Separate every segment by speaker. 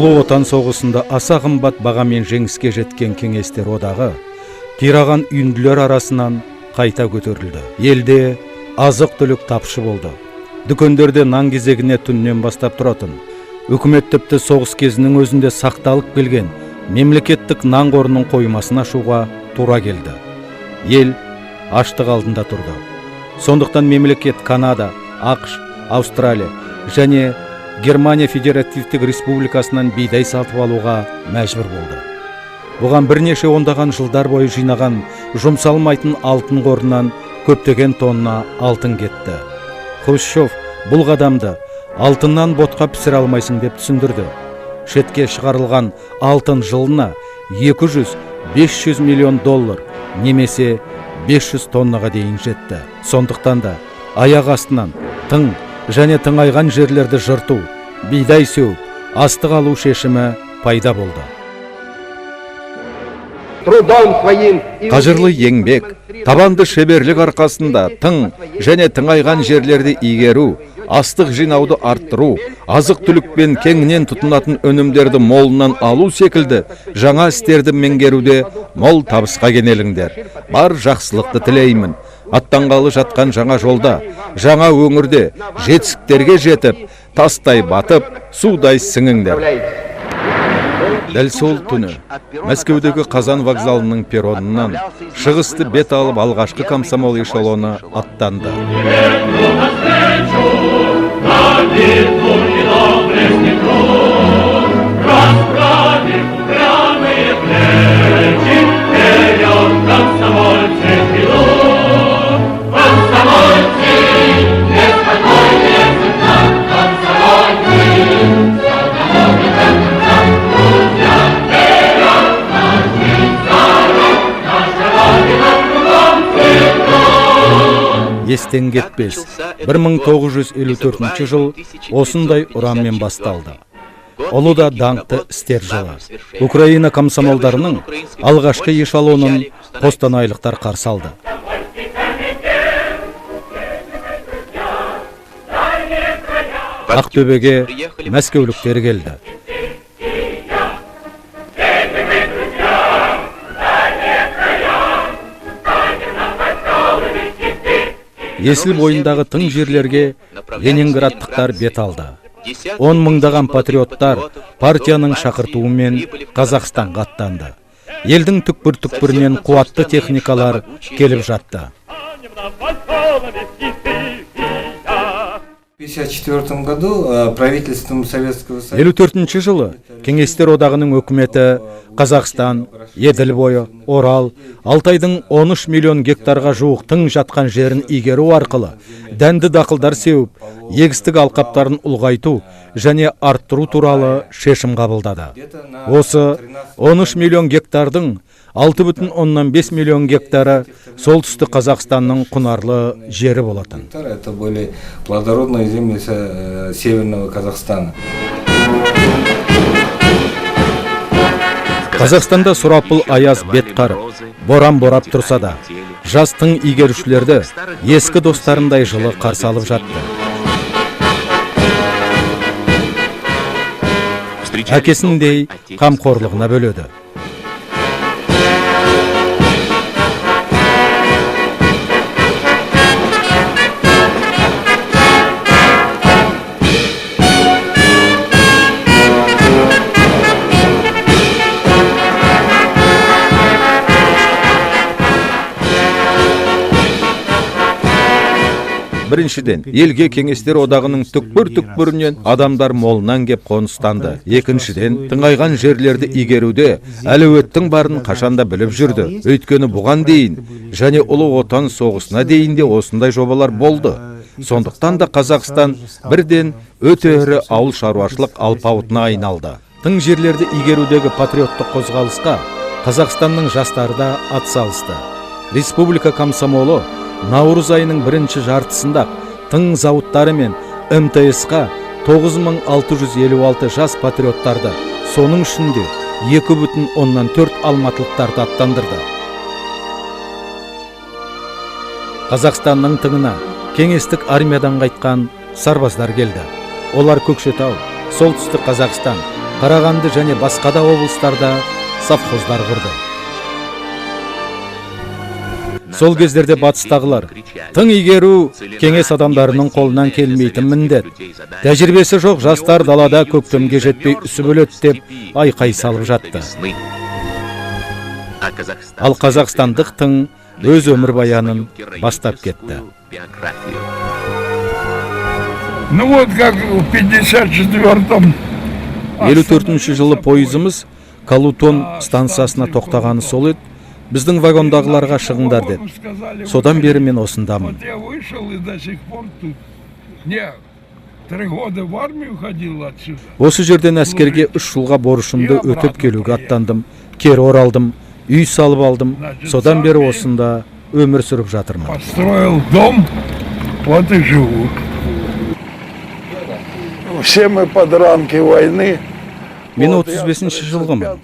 Speaker 1: Ұлы Отан соғысында аса қымбат бағамен жеңіске жеткен Кеңестер одағы қираған үйінділер арасынан қайта көтерілді. Елде азық-түлік тапшы болды. Дүкендерде нан кезегіне түннен бастап тұратын. Үкімет тіпті соғыс кезінің өзінде сақталып келген мемлекеттік нан қорының қоймасын ашуға тура келді. Ел аштық алдында тұрды. Сондықтан мемлекет Канада, ақш, Австралия және Германия Федеративтік Республикасынан бидай сатып алуға мәжбүр болды. Бұған бірнеше ондаған жылдар бойы жинаған жұмсалмайтын алтын қорынан көптеген тонна алтын кетті. Хрущев бұл қадамды алтыннан ботқа пісіре алмайсың деп түсіндірді. Шетке шығарылған алтын жылына 200-500 миллион доллар немесе 500 тоннаға дейін жетті. Сондықтан да аяқ астынан тың және тыңайған жерлерді жырту, бидай сеу, астық алу шешімі пайда болды. Қажырлы еңбек, табанды шеберлік арқасында тың және тыңайған жерлерді игеру, астық жинауды арттыру, азық-түлікпен кеңінен тұтынатын өнімдерді молынан алу секілді жаңа істерді меңгеруде мол табысқа кенеліңдер. Бар жақсылықты тілеймін. Аттанғалы жатқан жаңа жолда, жаңа өңірде жетістіктерге жетіп, тастай батып, судай сіңіңдер. Дәл сол түні Мәскеудегі Қазан вокзалының перронынан шығысты бет алып алғашқы комсомол эшелоны аттанды. Естен кетпес, 1954 жыл осындай ұранмен басталды. Ұлы да даңқты істер жылы. Украина комсомолдарының алғашқы эшелонын қостанайлықтар қарсы алды. Ақтөбеге мәскеуліктер келді. Есіл бойындағы тың жерлерге ленинградтықтар бет алды. 10 мыңдаған патриоттар партияның шақыртуымен Қазақстанға аттанды. Елдің түкпір-түкпірінен қуатты техникалар келіп жатты. 54 жылы Кеңестер одағының өкіметі Қазақстан, Еділ бойы, Орал, Алтайдың 13 миллион гектарға жуық тың жатқан жерін игеру арқылы дәнді дақылдар сеуіп, егістік алқаптарын ұлғайту және арттыру туралы шешім қабылдады. Осы 13 миллион гектардың 6,5 миллион гектары солтүстік Қазақстанның құнарлы жері болатын.
Speaker 2: Это были плодородные земли северного Казахстана.
Speaker 1: Қазақстанда сұрапыл аяз бет қарып, боран борап тұрса да, жас тың игерушілерді ескі достарындай жылы қарсы алып жатты. Әкесіндей қамқорлығына бөледі. Біріншіден, елге Кеңестер одағының түкпір-түкпірінен адамдар молынан кеп қоныстанды. Екіншіден, тыңайған жерлерді игеруде әлеуеттің барын қашанда біліп жүрді. Өйткені бұған дейін және Ұлы Отан соғысына дейін де осындай жобалар болды. Сондықтан да Қазақстан бірден өте ірі ауыл шаруашылық алпауытына айналды. Тың жерлерді игерудегі патриоттық қозғалысқа Қазақстанның жастары да атсалысты. Республика комсомолы наурыз айының бірінші жартысында тың зауыттары мен МТС-қа 9656 жас патриоттарды, соның ішінде 2,4 алматылықтарды аттандырды. Қазақстанның тыңына кеңестік армиядан қайтқан сарбаздар келді. Олар Көкшетау, солтүстік Қазақстан, Қарағанды және басқа да облыстарда совхоздар құрды. Сол кездерде батыстағылар тың игеру кеңес адамдарының қолынан келмейтін міндет. Тәжірибесі жоқ жастар далада көктемге жетпей үсіп өледі деп айқай салып жатты. Ал қазақстандық тың өз өмірбаянын бастап кетті.
Speaker 3: Ну вот как в 54-м
Speaker 1: 54 жылы пойызымыз Калутон станциясына тоқтағаны сол еді. Біздің вагондағыларға шығыңдар деді. Содан бері мен осындамын.
Speaker 3: Вот я вышел и до сих пор тут. Не, 3 года в армию ходил отсюда.
Speaker 1: Осы жерден әскерге 3 жылға борышымды өтіп келуге аттандым. Кері оралдым, үй салып алдым. Содан бері осында өмір сүріп жатырмын.
Speaker 3: Построил дом, вот и живу. Все мы подранки войны.
Speaker 1: Мен 35-ші жылғымын.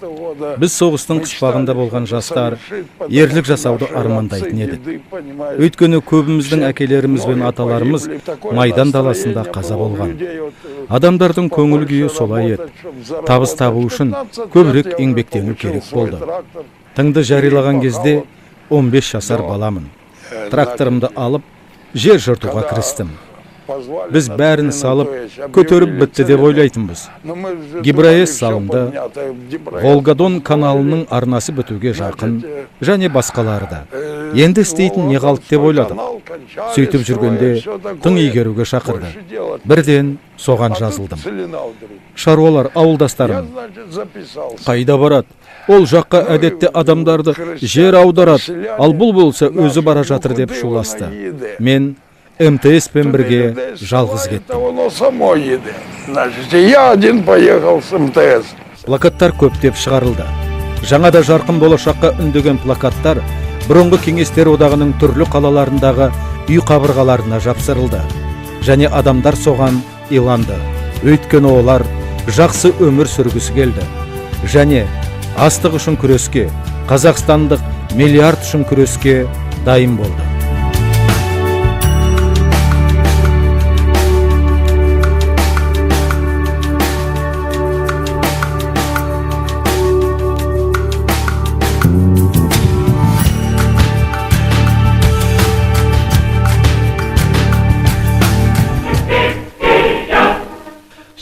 Speaker 1: Біз соғыстың қыспағында болған жастар ерлік жасауды армандайтын едік. Өйткені көбіміздің әкелеріміз бен аталарымыз майдан даласында қаза болған. Адамдардың көңіл күйі солай еді. Табыс табу үшін көбірек еңбектену керек болды. Тыңды жариялаған кезде 15 жасар баламын. Тракторымды алып, жер жыртуға кірістім. Біз бәрін салып, көтеріп бітті деп ойлайтынбыз. Гибраэс салынды, Волгадон каналының арнасы бітуге жақын, және басқалары да. Енді істейтін не қалды деп ойладым. Сөйтіп жүргенде тың игеруге шақырды. Бірден соған жазылдым. Шаруалар, ауылдастарым, қайда барады? Ол жаққа әдетте адамдарды жер аударады, ал бұл болса өзі бара жатыр деп шуласты. Мен МТС пен бірге жалғыз кеттім.
Speaker 3: Я один поехал с МТС.
Speaker 1: Плакаттар көптеп шығарылды. Жаңада жарқын болашаққа үндеген плакаттар бұрынғы кеңестер одағының түрлі қалаларындағы үй қабырғаларына жапсырылды. Және адамдар соған иланды. Өйткені олар жақсы өмір сүргісі келді. Және астық үшін күреске, қазақстандық миллиард үшін күреске дайын болды.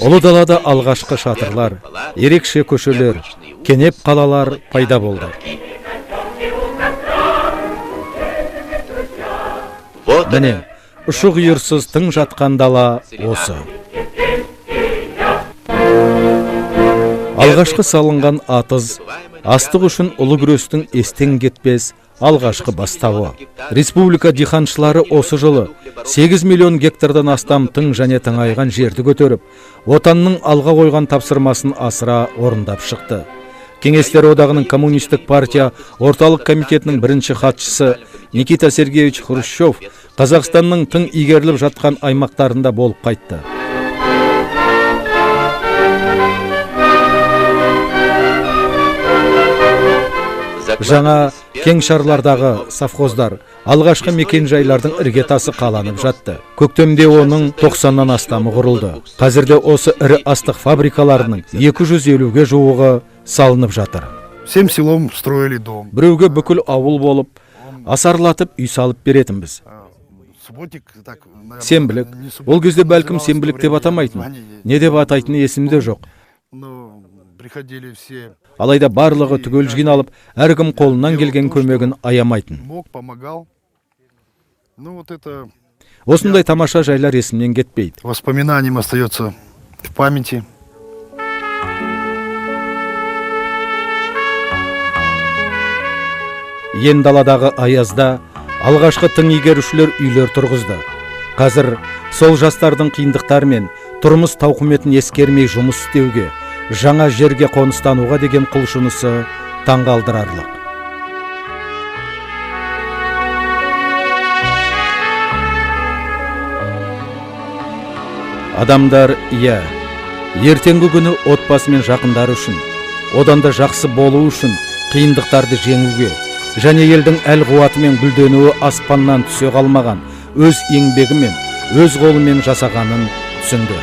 Speaker 1: Ұлы далада алғашқы шатырлар, ерекше көшелер, кенеп қалалар пайда болды. Міне, ұшы-қиырсыз тың жатқан дала осы. Алғашқы салынған атыз, астық үшін ұлы күрестің естен кетпес алғашқы бастауы. Республика диханшылары осы жылы 8 миллион гектардан астам тың және тыңайған жерді көтеріп, отанның алға қойған тапсырмасын асыра орындап шықты. Кеңестер одағының коммунистік партия орталық комитетінің бірінші хатшысы Никита Сергеевич Хрущев Қазақстанның тың игеріліп жатқан аймақтарында болып қайтты. Жаңа кең шарлардағы совхоздар, алғашқы мекен жайлардың іргетасы қаланып жатты. Көктемде оның 90-нан астамы құрылды. Қазірде осы ірі астық фабрикаларының 250-ге жуығы салынып жатыр.
Speaker 4: Всем селом строили дом.
Speaker 1: Біреуге бүкіл ауыл болып, асарлатып үй салып беретінбіз. Сенбілік. Ол кезде бәлкім сенбілік деп атамайтын. Не деп атайтыны есімде жоқ. Алайда барлығы түгел жиналып, әркім қолынан келген көмегін аямайтын. Осындай тамаша жайлар есімнен кетпейді.
Speaker 4: Воспоминанием остается в памяти.
Speaker 1: Ен даладағы аязда алғашқы тың игерушілер үйлер тұрғызды. Қазір сол жастардың қиындықтар мен тұрмыс тауқыметін ескермей жұмыс істеуге, жаңа жерге қоныстануға деген құлшынысы таңғалдырарлық. Адамдар, ертеңгі күні отбасы мен жақындары үшін, одан да жақсы болу үшін қиындықтарды жеңуге, және елдің әл-қуаты мен гүлденуі аспаннан түсе қалмаған өз еңбегімен, өз қолымен жасағанын түсінді.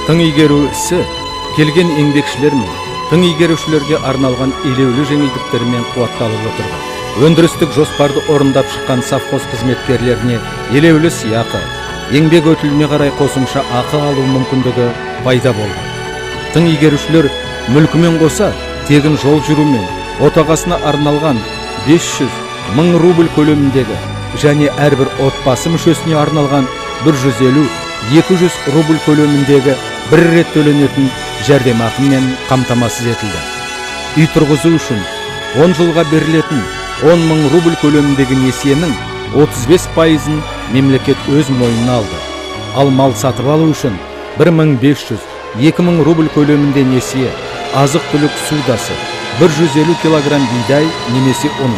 Speaker 1: Тың игеру ісі келген еңбекшілер мен тың игерушілерге арналған елеулі жеңілдіктермен қуатталып отырды. Өндірістік жоспарды орындап шыққан совхоз қызметкерлеріне елеулі сыйақы, еңбек өтіліне қарай қосымша ақы алу мүмкіндігі пайда болды. Тың игерушілер мүлкімен қоса тегін жол жүрумен отағасына арналған 500-1000 рубль көлеміндегі және әрбір отбасы мүшесіне арналған 150-200 рубль көлеміндегі бір рет төленетін жәрдемақымен қамтамасыз етілді. Үй тұрғызу үшін 10 жылға берілетін 10.000 рубль көлеміндегі несиенің 35%-ын мемлекет өз мойнына алды. Ал мал сатып алу үшін 1500-2000 рубль көлемінде несие, азық-түлік судасы, 150 килограмм бидай немесе ұн,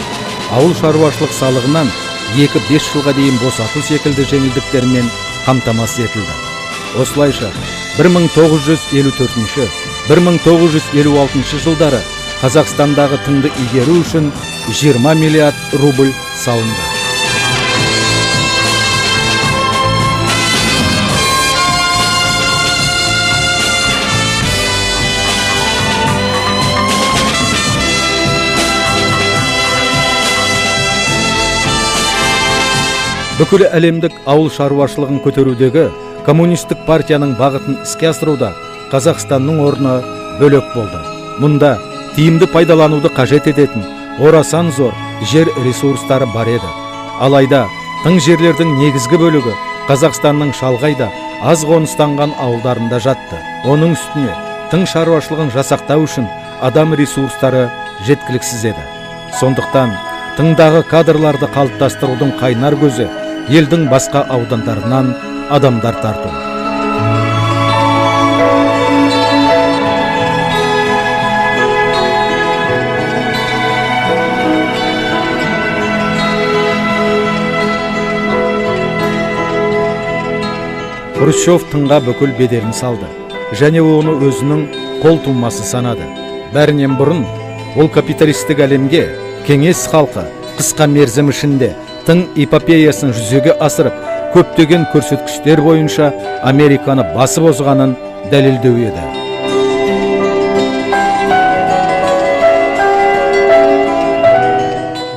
Speaker 1: ауыл шаруашылық салығынан 2-5 жылға дейін босату секілді жеңілдіктермен қамтамасыз етілді. Осылайша 1954-1956 жылдары Қазақстандағы тыңды игеру үшін 20 миллиард рубль салынды. Бүкіл әлемдік ауыл шаруашылығын көтерудегі коммунистік партияның бағытын іске асыруда Қазақстанның орны бөлек болды. Мұнда тиімді пайдалануды қажет ететін орасан зор жер ресурстары бар еді. Алайда тың жерлердің негізгі бөлігі Қазақстанның шалғайда аз қоныстанған ауылдарында жатты. Оның үстіне тың шаруашылығын жасақтау үшін адам ресурстары жеткіліксіз еді. Сондықтан тыңдағы кадрларды қалыптастырудың қайнар көзі елдің басқа аудандарынан адамдар тарту. Хрущев тыңға бүкіл беделін салды, және оны өзінің қол тумасы санады. Бәрінен бұрын ол капиталистік әлемге кеңес халқы қысқа мерзім ішінде тың эпопеясын жүзеге асырып, көптеген көрсеткіштер бойынша Американы басып озғанын дәлелдеу еді.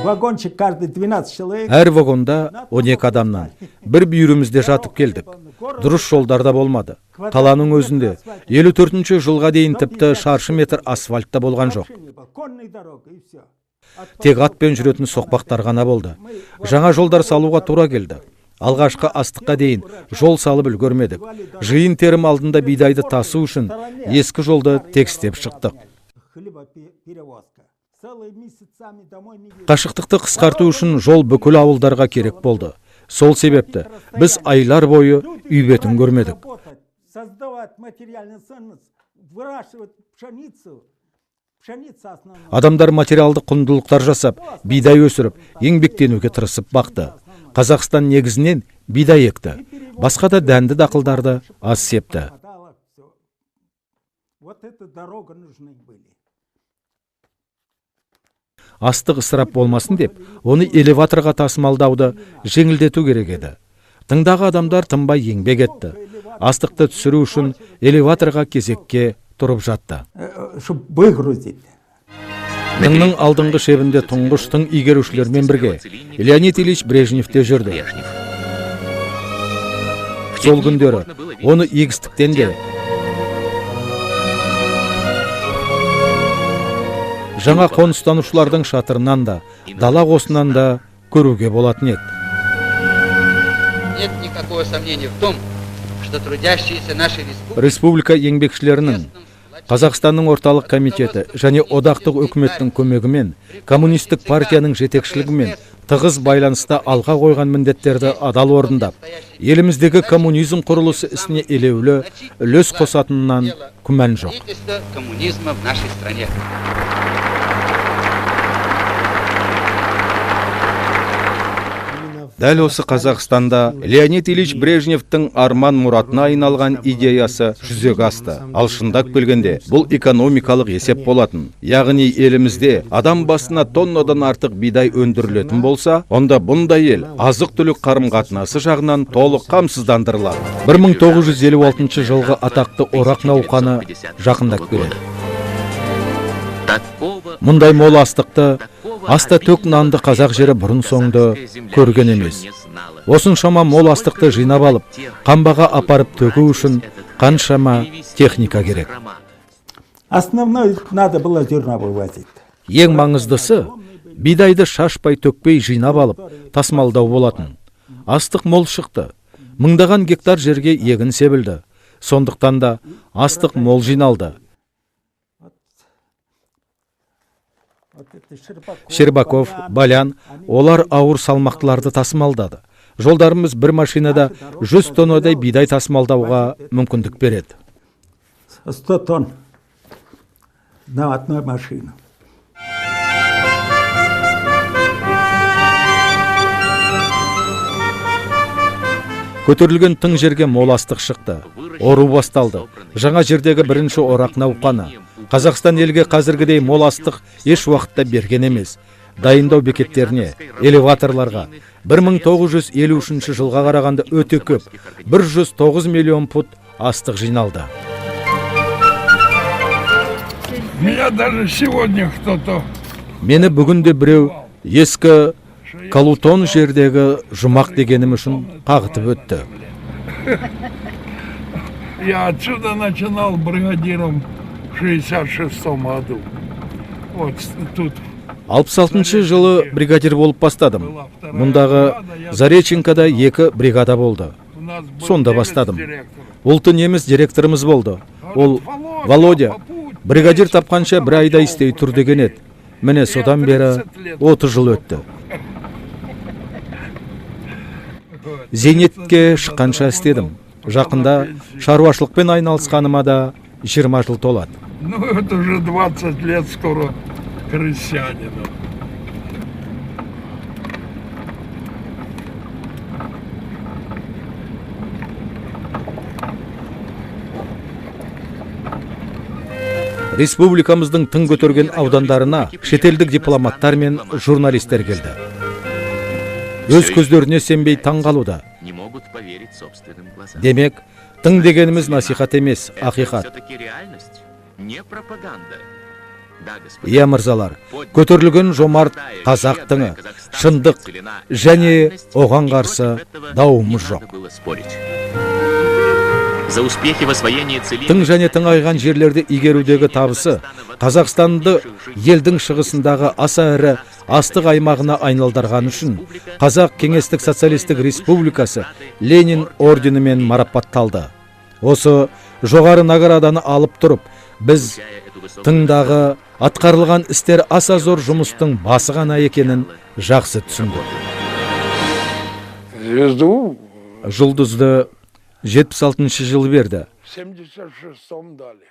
Speaker 5: Вагончик каждый 12 человек.
Speaker 1: Әр вагонда 12 адамнан бір бүйірімізде жатып келдік. Дұрыс жолдарда болмады. Қаланың өзінде 54-ші жылға дейін тіпті шаршы метр асфальтта болған жоқ. Тек атпен жүретін соқпақтар ғана болды. Жаңа жолдар салуға тура келді. Алғашқы астыққа дейін жол салып үлгермедік. Жиын терім алдында бидайды тасу үшін ескі жолды текстеп шықтық. Қашықтықты қысқарту үшін жол бүкіл ауылдарға керек болды. Сол себепті біз айлар бойы үй бетін көрмедік. Адамдар материалды құндылықтар жасап, бидай өсіріп, еңбектенуге тырысып бақты. Қазақстан негізінен бидай екті. Басқа да дәнді дақылдарды аз септі. Астық ысырап болмасын деп, оны элеваторға тасымалдауды жеңілдету керек еді. Тыңдағы адамдар тынбай еңбек етті. Астықты түсіру үшін элеваторға кезекке тұрып жатты. Тыңның алдыңғы шебінде тұңғыш тың игерушілермен бірге Леонид Ильич Брежнев те жүрді. Сол күндері оны егістіктен де, жаңа қоныстанушылардың шатырынан да, дала қосынан да көруге болатын еді.
Speaker 6: Нет никакого сомнения в том, что трудящиеся нашей
Speaker 1: республика еңбекшілерінің, Қазақстанның орталық комитеті және одақтық үкіметтің көмегімен, коммунистік партияның жетекшілігімен тығыз байланыста алға қойған міндеттерді адал орындап, еліміздегі коммунизм құрылысы ісіне елеулі үлес қосатынынан күмән жоқ.
Speaker 6: коммунизма в нашей стране.
Speaker 1: Дәл осы Қазақстанда Леонид Ильич Брежневтің арман мұратына айналған идеясы жүзеге асты. Ал шындап келгенде бұл экономикалық есеп болатын. Яғни елімізде адам басына тоннадан артық бидай өндірілетін болса, онда бұндай ел азық-түлік қарым-қатынасы жағынан толық қамсыздандырылады. 1956 жылғы атақты орақ науқаны жақындап келеді. Мұндай мол астықты, аста төк нанды қазақ жері бұрын соңды көрген емес. Осыншама мол астықты жинап алып, қамбаға апарып төгу үшін қаншама техника керек.
Speaker 5: Основной надо было зерна вывозить.
Speaker 1: Ең маңыздысы, бидайды шашпай төкпей жинап алып, тасымалдау болатын. Астық мол шықты. Мыңдаған гектар жерге егін себілді. Сондықтан да астық мол жиналды. Щербаков, Балян, олар ауыр салмақтыларды тасымалдады. Жолдарымыз бір машинада 100 тоннадай бидай тасымалдауға мүмкіндік береді.
Speaker 5: 100 тонн на одной машине.
Speaker 1: Көтерілген тың жерге мол астық шықты. Ору басталды. Жаңа жердегі бірінші орақ науқаны. Қазақстан елге қазіргідей мол астық еш уақытта берген емес. Дайындау бекеттеріне, элеваторларға 1953 жылға қарағанда өте көп, 109 миллион пұт астық жиналды.
Speaker 3: Меня даже сегодня кто-то...
Speaker 1: Мені бүгінде біреу ескі Калутон жердегі жұмақ дегенім үшін қағытып өтті.
Speaker 3: Я отсюда начинал бригадиром в 66-м году. Вот тут.
Speaker 1: 66 жылы бригадир болып бастадым. Мұндағы Зареченкада 2 бригада болды. Сонда бастадым. Ұлты неміс директорымыз болды. Ол Володя бригадир тапқанша бір айда істей тұр деген еді. Міне содан бері 30 жыл өтті. Зейнетке шыққанша істедім. Жақында шаруашылықпен айналысқаныма да 20 жыл толады.
Speaker 3: Ну, это уже 20 лет скоро крестьянину.
Speaker 1: Республикамыздың тың көтерген аудандарына шетелдік дипломаттар мен журналистер келді. Өз көздеріне сенбей таң қалуда. Демек, тың дегеніміз насихат емес, ақиқат. Иә мырзалар, көтерілген жомарт қазақ тыңы, шындық және оған қарсы дауымыз жоқ. Тың және тыңайған жерлерді игерудегі табысы Қазақстанды елдің шығысындағы аса әрі астық аймағына айналдырған үшін Қазақ Кеңестік Социалистік Республикасы Ленин орденімен марапатталды. Осы жоғары награданы алып тұрып, біз тыңдағы атқарылған істер аса зор жұмыстың басы ғана екенін жақсы түсіндік. Жұлдызды 76 жыл берді.
Speaker 3: 76-м дали.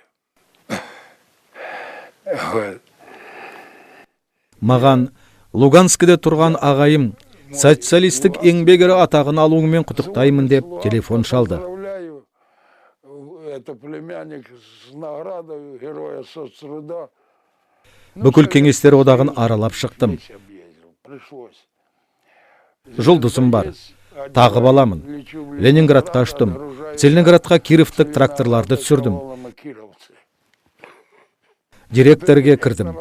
Speaker 1: Маған Луганскіде тұрған ағайым социалистік еңбек ері атағын алуымен құттықтаймын деп телефон шалды. Бүкіл кеңестер одағын аралап шықтым. Жұлдызым бар. Тағы баламын. Ленинградқа ұштым. Целинградқа Кировтық тракторларды түсірдім. Директорге кірдім.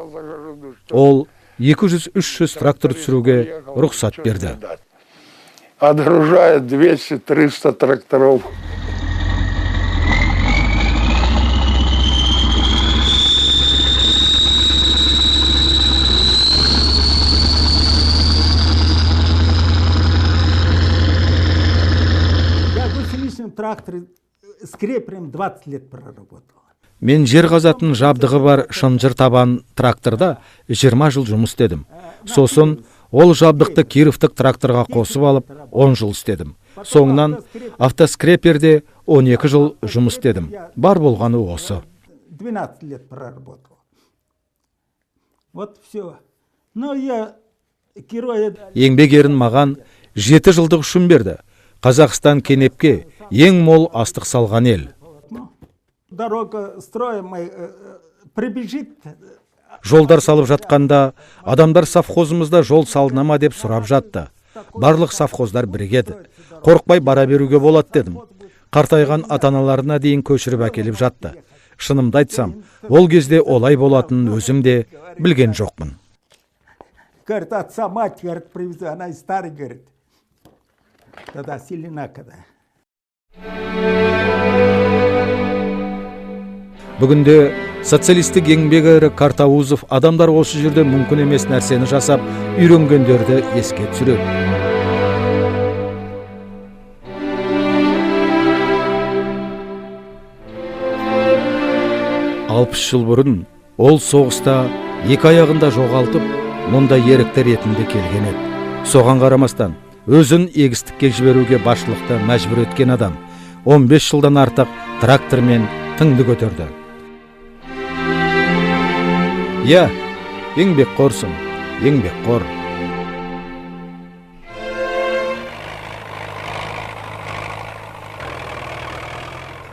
Speaker 1: Ол 200-300 трактор түсіруге рұқсат берді.
Speaker 3: Отгружает 200-300 тракторов.
Speaker 5: Трактор с креплем 20 лет проработал.
Speaker 1: Мен жер қазатын жабдығы бар шынжыр табан тракторда 20 жыл жұмыс істедім. Сосын ол жабдықты Кировтық тракторға қосып алып 10 жыл істедім. Соңынан автоскреперде 12 жыл жұмыс істедім. Бар болғаны осы.
Speaker 5: 12 лет проработал. Вот все. Но я героя...
Speaker 1: Еңбек ерін маған 7 жылдық үшін берді. Қазақстан кенепке ең мол астық салған ел.
Speaker 5: Дорога строимая, прибежит.
Speaker 1: Жолдар салып жатқанда адамдар совхозымызда жол салынама деп сұрап жатты. Барлық совхоздар бірігеді. Қорықпай бара беруге болады дедім. Қартайған ата-аналарына дейін көшіріп әкеліп жатты. Шынымды айтсам, ол кезде олай болатынын өзім де білген жоқпын.
Speaker 5: Говорит, отца мать, говорит, привезу. Она и старый, говорит. Тогда сильна когда.
Speaker 1: Бүгінде социалистік еңбек ері Картаузов адамдар осы жерде мүмкін емес нәрсені жасап, үйренгендерді еске түсіреді. Алпыс жыл бұрын ол соғыста екі аяғында жоғалтып, мұнда ерікті ретінде келген еді. Соған қарамастан, өзін егістікке жіберуге басшылықты мәжбүр еткен адам 15 жылдан артық трактормен тыңды көтерді. Я, еңбекқорсың, еңбекқор.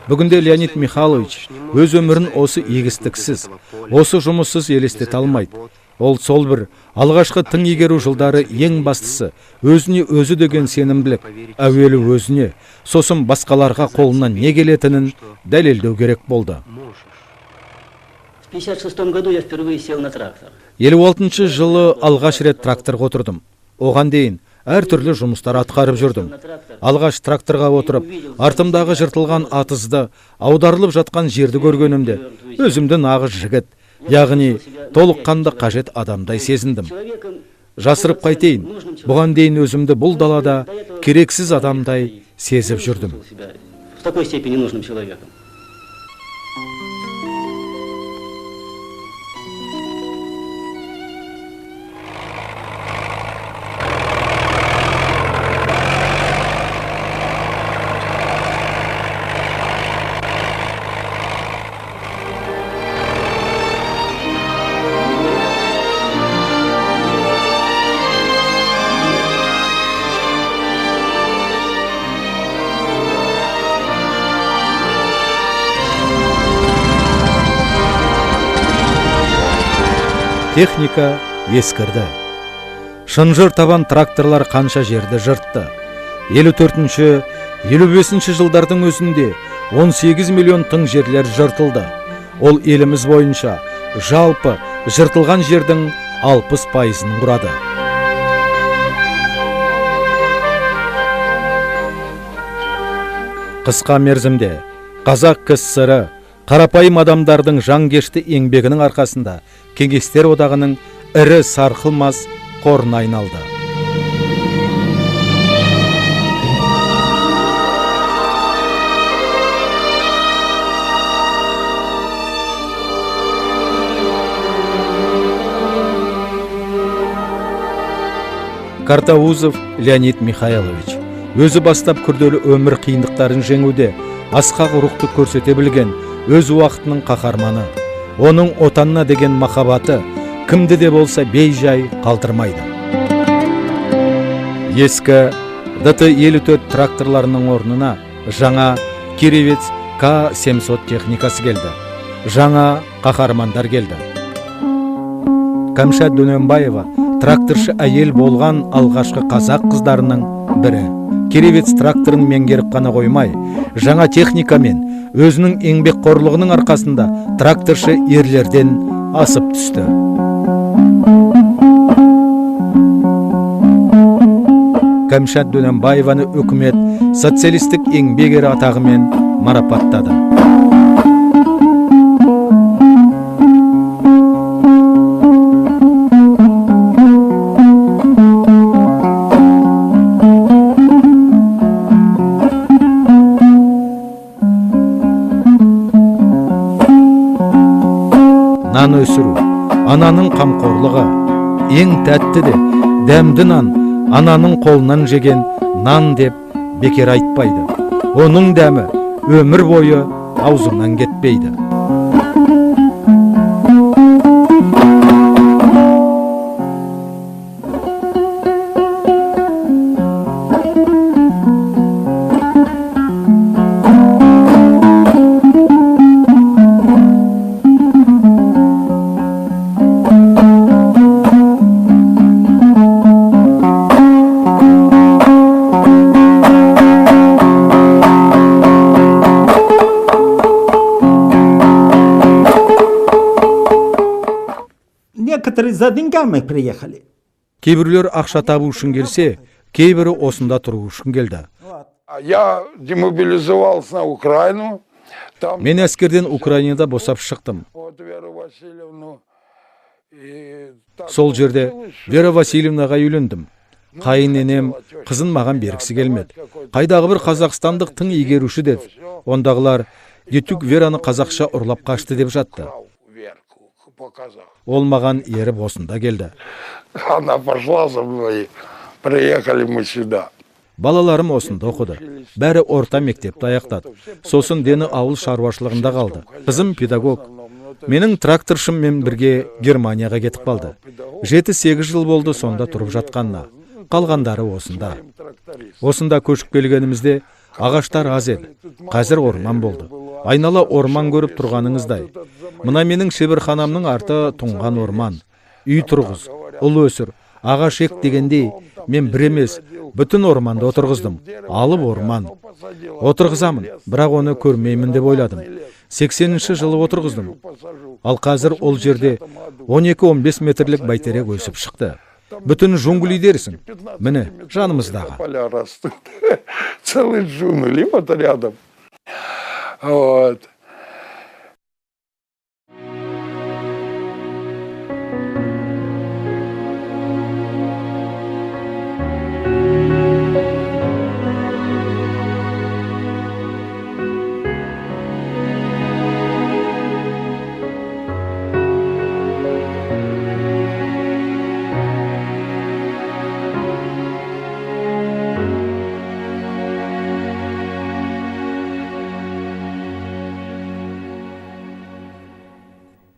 Speaker 1: Бүгінде Леонид Михайлович өз өмірін осы егістіксіз, осы жұмыссыз елестете алмайды. Ол сол бір алғашқы тың игеру жылдары ең бастысы өзіне өзі деген сенімділік, әуелі өзіне, сосын басқаларға қолынан не келетінін дәлелдеу керек болды.
Speaker 7: В 1956 году я впервые сел на трактор.
Speaker 1: 56 жылы алғаш рет тракторға отырдым. Оған дейін әртүрлі жұмыстар атқарып жүрдім. Алғаш тракторға отырып, артымдағы жыртылған атызды, аударылып жатқан жерді көргенімде, өзімді нағыз жігіт, яғни толыққанды қажет адамдай сезіндім. Жасырып қайтейін, бұған дейін өзімді бұл далада керексіз адамдай сезіп жүрдім.
Speaker 7: В такой степени нужным человеком.
Speaker 1: Техника ескірді. Шынжыр табан тракторлар қанша жерді жыртты. 54-55 жылдардың өзінде 18 миллион тың жерлер жыртылды. Ол еліміз бойынша жалпы жыртылған жердің 60%-ын құрады. Қысқа мерзімде Қазақ КСР қарапайым адамдардың жанкешті еңбегінің арқасында Кеңестер одағының ірі сарқылмас қорына айналды. Картаузов Леонид Михайлович өзі бастап күрделі өмір қиындықтарын жеңуде асқақ рухты көрсете білген өз уақытының қаһарманы. Оның отанына деген махаббаты кімді де болса бейжай қалдырмайды. Ескі ДТ-54 тракторларының орнына жаңа Кировец К-700 техникасы келді. Жаңа қаһармандар келді. Камшат Дөненбаева тракторшы әйел болған алғашқы қазақ қыздарының бірі. Кировец тракторын меңгеріп қана қоймай, жаңа техникамен өзінің еңбекқорлығының арқасында тракторшы ерлерден асып түсті. Камшат Дөненбаеваны үкімет социалистік еңбек ері атағымен марапаттады. Нан өсіру, ананың қамқорлығы, ең тәтті де, дәмді нан, ананың қолынан жеген нан деп бекер айтпайды. Оның дәмі өмір бойы аузыңнан кетпейді.
Speaker 5: некоторые за деньгами приехали.
Speaker 1: Кейбіреулер ақша табу үшін келсе, кейбірі осында тұру үшін келді.
Speaker 3: Я демобилизовался на Украину. Там
Speaker 1: Мен әскерден Украинада босап шықтым.
Speaker 3: вот Веру Васильевну. И так
Speaker 1: Сол жерде
Speaker 3: получилось, что
Speaker 1: Вера Васильевнаға үйлендім. Қайын-енем қызын маған бергісі келмеді. Қайдағы бір қазақстандық тың игеруші деді. Ондағылар детюк Вераны қазақша ұрлап қашты деп жатты.
Speaker 3: украл Верку, показал.
Speaker 1: Ол маған еріп осында келді.
Speaker 3: Она пошла за мной, приехали мы сюда.
Speaker 1: Балаларым осында оқыды. Бәрі орта мектепті аяқтады. Сосын дені ауыл шаруашылығында қалды. Қызым педагог. Менің тракторшыммен бірге Германияға кетіп қалды. 7-8 жыл болды сонда тұрып жатқанына. Қалғандары осында. Осында көшіп келгенімізде ағаштар аз еді. Қазір орман болды. Айнала орман көріп тұрғаныңыздай. Мына менің шеберханамның арты тұңған орман. Үй тұрғыз, ұл өсір, ағаш ек дегендей, мен бір емес, бүтін орманды отырғыздым. Алып орман. Отырғызамын, бірақ оны көрмеймін деп ойладым. 80-ші жылы отырғыздым. Ал қазір ол жерде 12-15 метрлік бәйтерек өсіп шықты. Бүтін джунгли дерсің. Міне, жанымыздағы.
Speaker 3: Поля растут. Целый джунгли вот рядом. Вот.